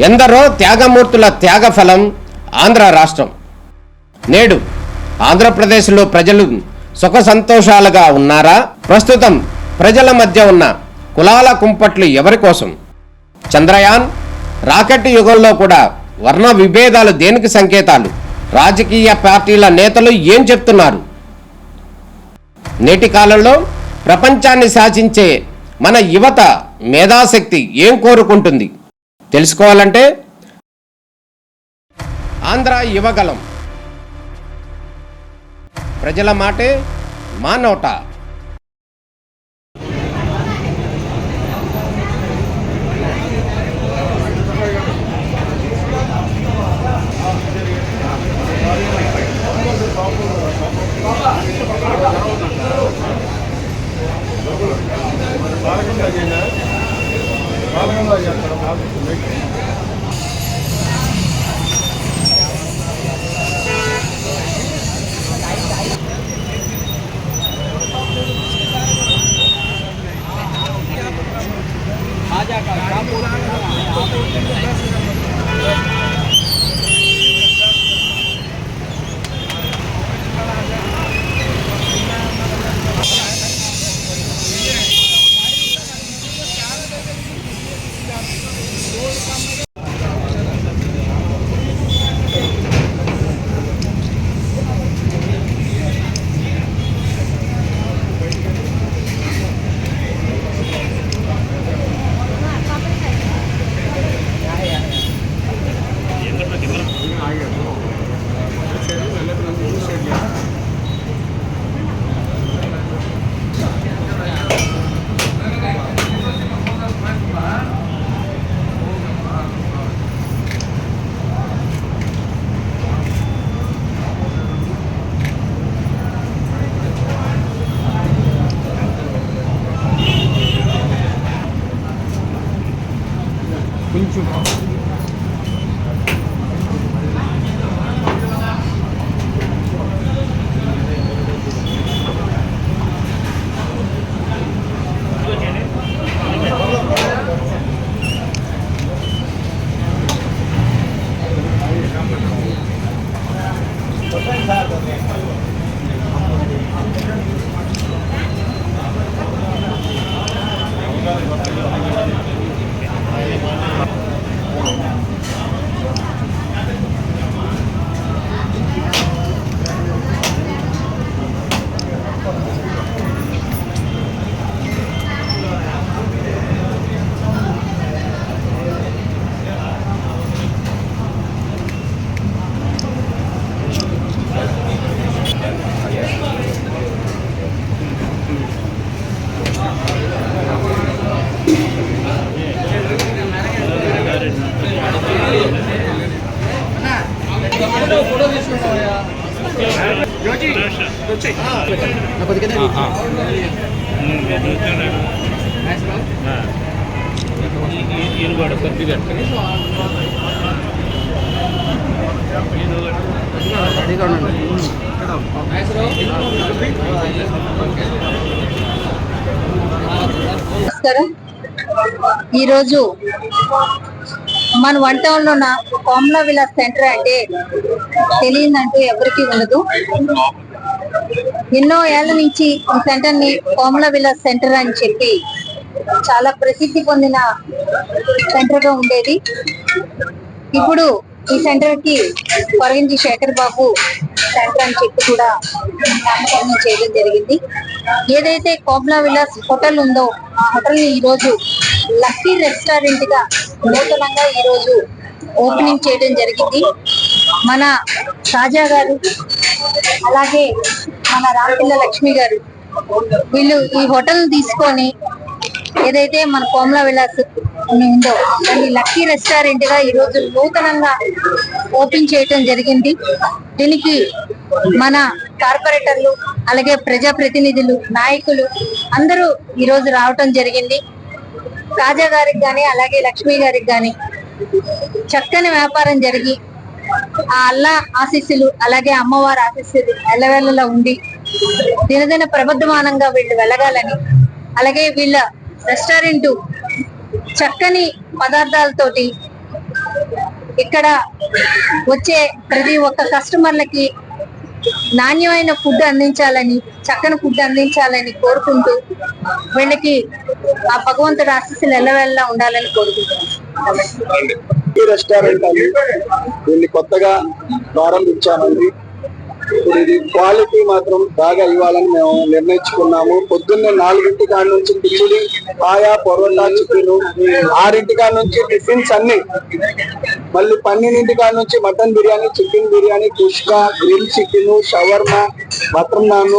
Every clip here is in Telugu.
ఎందరో త్యాగమూర్తుల త్యాగఫలం ఆంధ్ర రాష్ట్రం. నేడు ఆంధ్రప్రదేశ్లో ప్రజలు సుఖ సంతోషాలుగా ఉన్నారా? ప్రస్తుతం ప్రజల మధ్య ఉన్న కులాల కుంపట్లు ఎవరి కోసం? చంద్రయాన్ రాకెట్ యుగంలో కూడా వర్ణ విభేదాలు దేనికి సంకేతాలు? రాజకీయ పార్టీల నేతలు ఏం చెప్తున్నారు? నేటి కాలంలో ప్రపంచాన్ని శాసించే మన యువత మేధాశక్తి ఏం కోరుకుంటుంది? తెలుసుకోవాలంటే ఆంధ్ర యువగలం. ప్రజల మాటే మా నోట. ఈరోజు మన వన్ టౌన్ లో ఉన్న కోమలా విలాస్ సెంటర్ అంటే తెలియదంటూ ఎవరికి ఉండదు. ఎన్నో ఏళ్ల నుంచి ఈ సెంటర్ ని కోమలా విలాస్ సెంటర్ అని చెప్పి చాలా ప్రసిద్ధి పొందిన సెంటర్ గా ఉండేది. ఇప్పుడు ఈ సెంటర్ కి కొరగింజి శేఖర్ బాబు సెంటర్ అని చెప్పి కూడా నామకరణం చేయడం జరిగింది. ఏదైతే కోమలా విలాస్ హోటల్ ఉందో ఆ హోటల్ ని ఈ రోజు లక్కీ రెస్టారెంట్ గా నూతనంగా ఈ రోజు ఓపెనింగ్ చేయడం జరిగింది. మన రాజా గారు అలాగే మన రామపిల్ల లక్ష్మి గారు వీళ్ళు ఈ హోటల్ తీసుకొని ఏదైతే మన కోమలా విలాస్ ఉందో దాన్ని లక్కీ రెస్టారెంట్ గా ఈ రోజు నూతనంగా ఓపెన్ చేయడం జరిగింది. దీనికి మన కార్పొరేటర్లు అలాగే ప్రజాప్రతినిధులు నాయకులు అందరూ ఈ రోజు రావటం జరిగింది. రాజా గారికి గాని అలాగే లక్ష్మి గారికి గాని చక్కని వ్యాపారం జరిగి ఆ అల్లా ఆశీస్సులు అలాగే అమ్మవారి ఆశీస్సులు ఎల్లవేళలా ఉండి దినదిన ప్రబుద్ధమానంగా వీళ్ళు వెళ్ళగాలని, అలాగే వీళ్ళ రెస్టారెంట్ చక్కని పదార్థాలతోటి ఇక్కడ వచ్చే ప్రతి ఒక్క కస్టమర్లకి నాణ్యమైన ఫుడ్ అందించాలని, చక్కని ఫుడ్ అందించాలని కోరుకుంటూ వీళ్ళకి ఆ భగవంతుడు ఆశీస్సులు ఎల్లవెల్లా ఉండాలని కోరుకుంటున్నాను. ఈ రెస్టారెంట్ అని దీన్ని కొత్తగా ప్రారంభించామండి. ఇప్పుడు ఇది క్వాలిటీ మాత్రం బాగా ఇవ్వాలని మేము నిర్ణయించుకున్నాము. పొద్దున్నే 4 కాడ నుంచి కిచిడి, ఆయా, పొరోటా, చికెన్, 6 కాడ నుంచి టిఫిన్స్ అన్ని, మళ్ళీ 12 కాడ నుంచి mutton biryani, chicken biryani, kushka, grill chicken, shawarma, butter naan,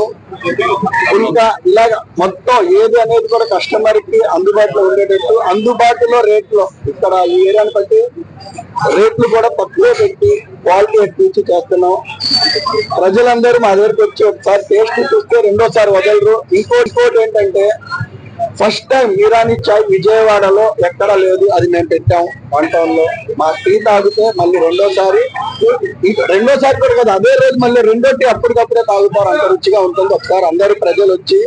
ఇంకా ఇలాగ మొత్తం ఏది అనేది కూడా కస్టమర్ కి అందుబాటులో ఉండేటట్టు, అందుబాటులో రేట్లో, ఇక్కడ ఈ ఏరియాని బట్టి రేట్లు కూడా తక్కువ పెట్టి క్వాలిటీ ఎక్కువ చేస్తున్నాం. ప్రజలందరూ మా దగ్గరికి వచ్చి ఒకసారి టేస్ట్ చూస్తే రెండోసారి వదలరు. ఇంకోటి ఏంటంటే ఫస్ట్ టైం మీరాని చాయ్ విజయవాడలో ఎక్కడా లేదు, అది మేము పెట్టాం 1 టౌన్ లో. మా టీ తాగితే మళ్ళీ రెండోసారి కూడా కదా, అదే రోజు మళ్ళీ రెండోటి అప్పటికప్పుడే తాగుతారు. అంత రుచిగా ఉంటుంది. ఒకసారి అందరూ ప్రజలు వచ్చి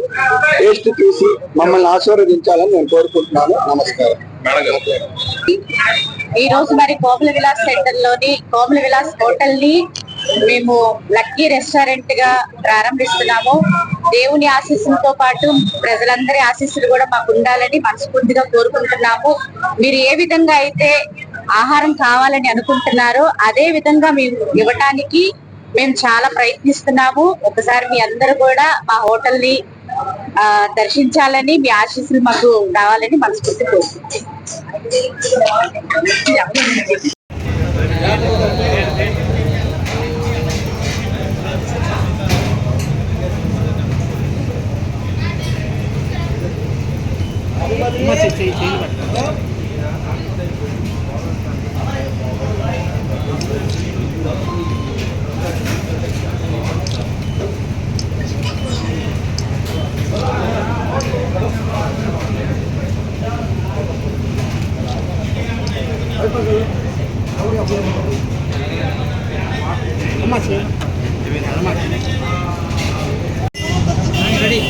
టేస్ట్ చూసి మమ్మల్ని ఆశీర్వదించాలని నేను కోరుకుంటున్నాను. నమస్కారం. ఈ రోజు మరి కోమల విలాస్ సెంటర్ లోని కోమల విలాస్ హోటల్ ని మేము లక్కీ రెస్టారెంట్ గా ప్రారంభిస్తున్నాము. దేవుని ఆశీస్సులతో పాటు ప్రజలందరి ఆశీస్సులు కూడా మాకు ఉండాలని మనస్ఫూర్తిగా కోరుకుంటున్నాము. మీరు ఏ విధంగా అయితే ఆహారం కావాలని అనుకుంటున్నారో అదే విధంగా మేము ఇవ్వటానికి మేము చాలా ప్రయత్నిస్తున్నాము. ఒకసారి మీ అందరూ కూడా మా హోటల్ ని దర్శించాలని, మీ ఆశీస్సులు మాకు రావాలని మనస్ఫూర్తి కోరుకుంటున్నాం. Ready?